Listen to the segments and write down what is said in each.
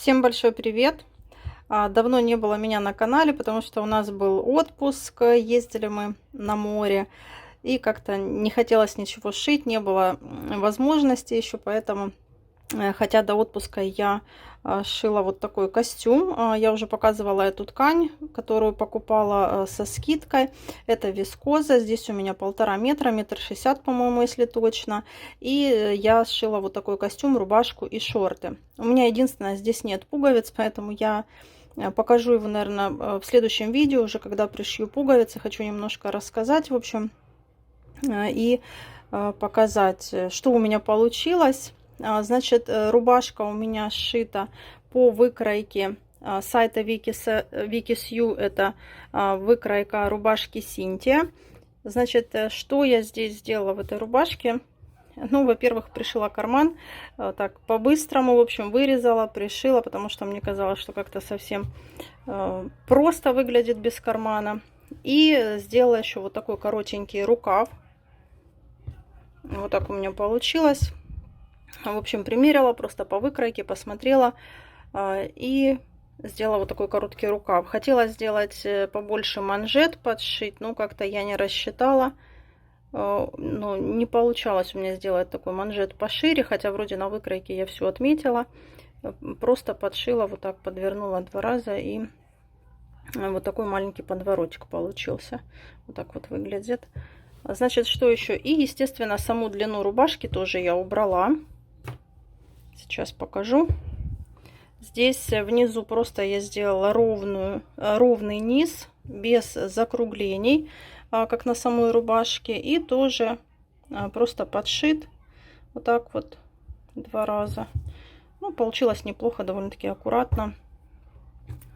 Всем большой привет! Давно не было меня на канале, потому что у нас был отпуск, ездили мы на море, и как-то не хотелось ничего шить, не было возможности еще, поэтому, хотя до отпуска я шила вот такой костюм. Я уже показывала эту ткань, которую покупала со скидкой. Это вискоза, здесь у меня 1,5 метра, 1,60 м, по-моему, если точно. И я сшила вот такой костюм, рубашку и шорты. У меня единственное, здесь нет пуговиц, поэтому я покажу его, наверное, в следующем видео, уже когда пришью пуговицы. Хочу немножко рассказать, в общем, и показать, что у меня получилось. Значит, рубашка у меня сшита по выкройке сайта Wikisью. Это выкройка рубашки Синтия. Значит, что я здесь сделала в этой рубашке? Ну, во-первых, пришила карман так по-быстрому, в общем, вырезала, пришила, потому что мне казалось, что как-то совсем просто выглядит без кармана. И сделала еще вот такой коротенький рукав. Вот так у меня получилось. В общем, примерила просто по выкройке, посмотрела и сделала вот такой короткий рукав. Хотела сделать побольше манжет подшить, но как-то я не рассчитала. Ну, не получалось у меня сделать такой манжет пошире, хотя вроде на выкройке я все отметила. Просто подшила, вот так подвернула 2 раза, и вот такой маленький подворотик получился. Вот так вот выглядит. Значит, что еще? И, естественно, саму длину рубашки тоже я убрала. Сейчас покажу. Здесь внизу просто я сделала ровный низ, без закруглений, как на самой рубашке. И тоже просто подшит вот так вот 2 раза. Ну, получилось неплохо, довольно-таки аккуратно.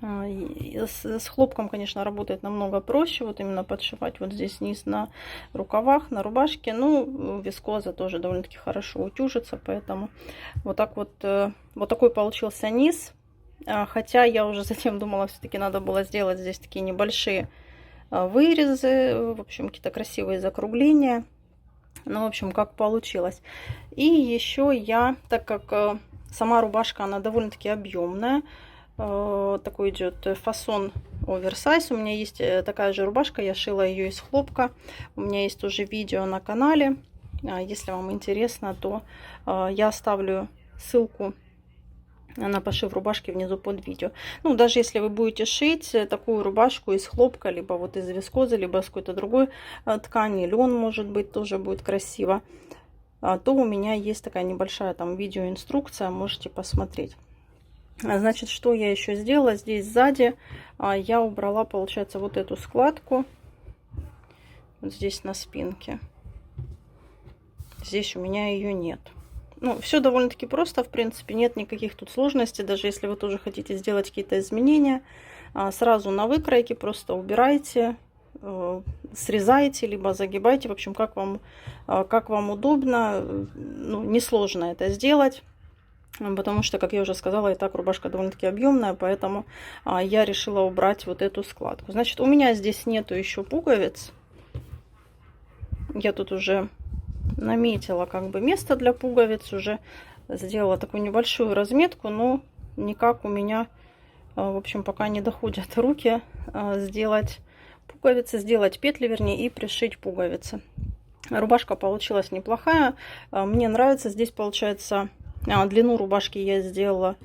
С хлопком, конечно, работает намного проще. Вот именно подшивать вот здесь низ на рукавах, на рубашке. Ну, вискоза тоже довольно-таки хорошо утюжится, поэтому вот так вот, вот такой получился низ. Хотя я уже затем думала, все-таки надо было сделать здесь такие небольшие вырезы, в общем, какие-то красивые закругления. Ну, в общем, как получилось. И еще я, так как сама рубашка, она довольно-таки объемная, такой идет фасон оверсайз. У меня есть такая же рубашка, я шила ее из хлопка. У меня есть тоже видео на канале. Если вам интересно, то я оставлю ссылку на пошив рубашки внизу под видео. Ну, даже если вы будете шить такую рубашку из хлопка, либо вот из вискозы, либо с какой-то другой ткани, лен, может быть, тоже будет красиво, то у меня есть такая небольшая там видеоинструкция, можете посмотреть. Значит, что я еще сделала? Здесь сзади я убрала, получается, вот эту складку. Вот здесь на спинке. Здесь у меня ее нет. Ну, все довольно-таки просто, в принципе, нет никаких тут сложностей. Даже если вы тоже хотите сделать какие-то изменения, сразу на выкройке просто убирайте, срезайте, либо загибайте. В общем, как вам удобно. Ну, несложно это сделать. Потому что, как я уже сказала, и так рубашка довольно-таки объемная, поэтому я решила убрать вот эту складку. Значит, у меня здесь нету еще пуговиц. Я тут уже наметила как бы место для пуговиц, уже сделала такую небольшую разметку, но никак у меня, в общем, пока не доходят руки сделать пуговицы, сделать петли, вернее, и пришить пуговицы. Рубашка получилась неплохая, мне нравится. Здесь получается... длину рубашки я сделала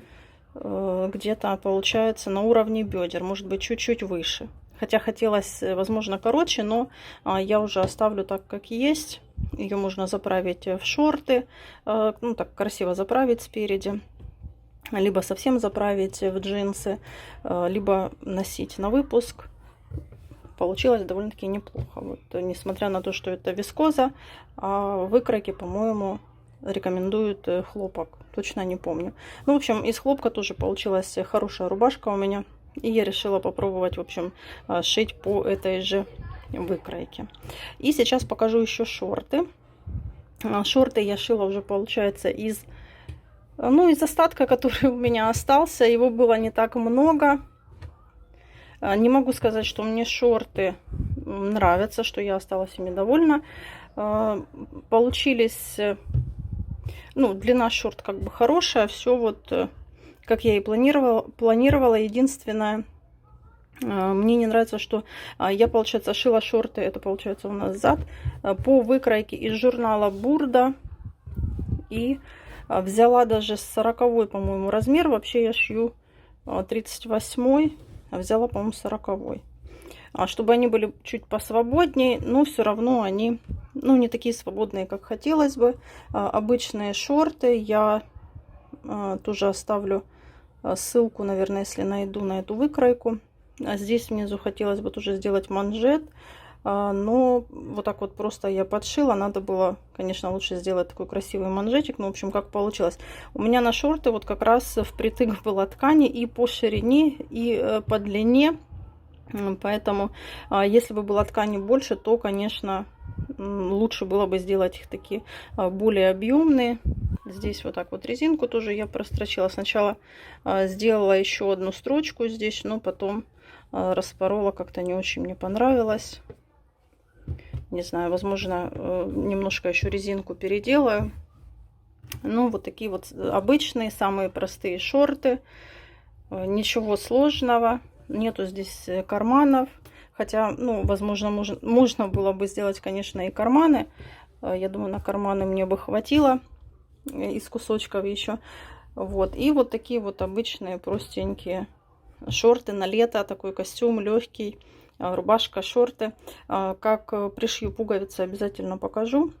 где-то, получается, на уровне бедер, может быть, чуть-чуть выше. Хотя хотелось, возможно, короче, но я уже оставлю так, как есть. Ее можно заправить в шорты, ну, так красиво заправить спереди. Либо совсем заправить в джинсы, либо носить на выпуск. Получилось довольно-таки неплохо. Вот, несмотря на то, что это вискоза, выкройки, по-моему, рекомендуют хлопок, точно не помню. Ну, в общем, из хлопка тоже получилась хорошая рубашка у меня, и я решила попробовать, в общем, шить по этой же выкройке. И сейчас покажу еще шорты. Шорты я шила уже, получается, из остатка, который у меня остался. Его было не так много. Не могу сказать, что мне шорты нравятся, что я осталась ими довольна. Получились... Ну, длина шорт как бы хорошая, все вот как я и планировала. Единственное, мне не нравится, что я, получается, шила шорты, это получается у нас зад, по выкройке из журнала Бурда. И взяла даже 40-й, по-моему, размер. Вообще я шью 38-й, а взяла, по-моему, 40-й. Чтобы они были чуть посвободнее, но все равно они, ну, не такие свободные, как хотелось бы. Обычные шорты. Я тоже оставлю ссылку, наверное, если найду, на эту выкройку. А здесь внизу хотелось бы тоже сделать манжет, но вот так вот просто я подшила. Надо было, конечно, лучше сделать такой красивый манжетик. Ну, в общем, как получилось. У меня на шорты вот как раз впритык было ткани и по ширине, и по длине. Поэтому, если бы было ткани больше, то, конечно, лучше было бы сделать их такие более объемные. Здесь вот так вот резинку тоже я прострочила. Сначала сделала еще одну строчку здесь, но потом распорола, как-то не очень мне понравилось. Не знаю, возможно, немножко еще резинку переделаю. Ну, вот такие вот обычные, самые простые шорты. Ничего сложного. Нету здесь карманов. Хотя, ну, возможно, можно было бы сделать, конечно, и карманы. Я думаю, на карманы мне бы хватило из кусочков еще. Вот. И вот такие вот обычные простенькие шорты на лето. Такой костюм легкий. Рубашка, шорты. Как пришью пуговицы, обязательно покажу.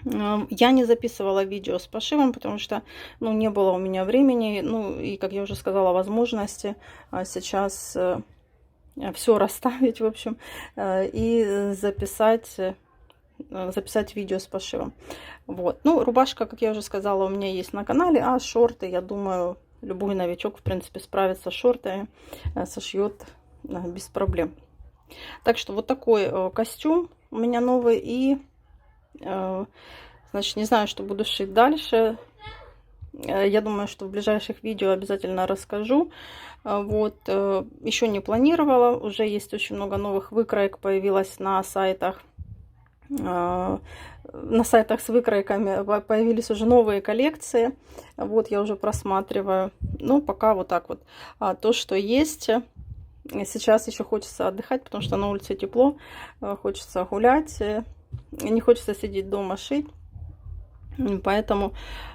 Я не записывала видео с пошивом, потому что, ну, не было у меня времени, ну, и, как я уже сказала, возможности сейчас все расставить, в общем, и записать видео с пошивом. Вот. Ну, рубашка, как я уже сказала, у меня есть на канале, а шорты, я думаю, любой новичок, в принципе, справится с шортами, сошьет без проблем. Так что вот такой костюм у меня новый. И значит, не знаю, что буду шить дальше. Я думаю, что в ближайших видео обязательно расскажу. Вот. Еще не планировала. Уже есть очень много новых выкроек. Появилось на сайтах. На сайтах с выкройками появились уже новые коллекции. Вот я уже просматриваю. Ну, пока вот так вот. То, что есть. Сейчас еще хочется отдыхать, потому что на улице тепло. Хочется гулять. Не хочется сидеть дома шить. Поэтому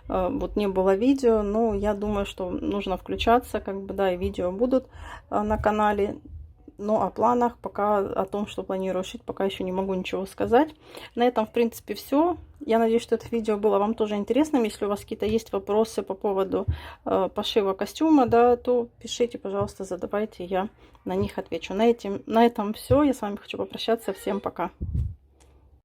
вот не было видео. Но я думаю, что нужно включаться. Как бы, да, и видео будут на канале. Но о планах, пока о том, что планирую шить, пока еще не могу ничего сказать. На этом, в принципе, все. Я надеюсь, что это видео было вам тоже интересным. Если у вас какие-то есть вопросы по поводу пошива костюма, да, то пишите, пожалуйста, задавайте, я на них отвечу. На этом все. Я с вами хочу попрощаться. Всем пока.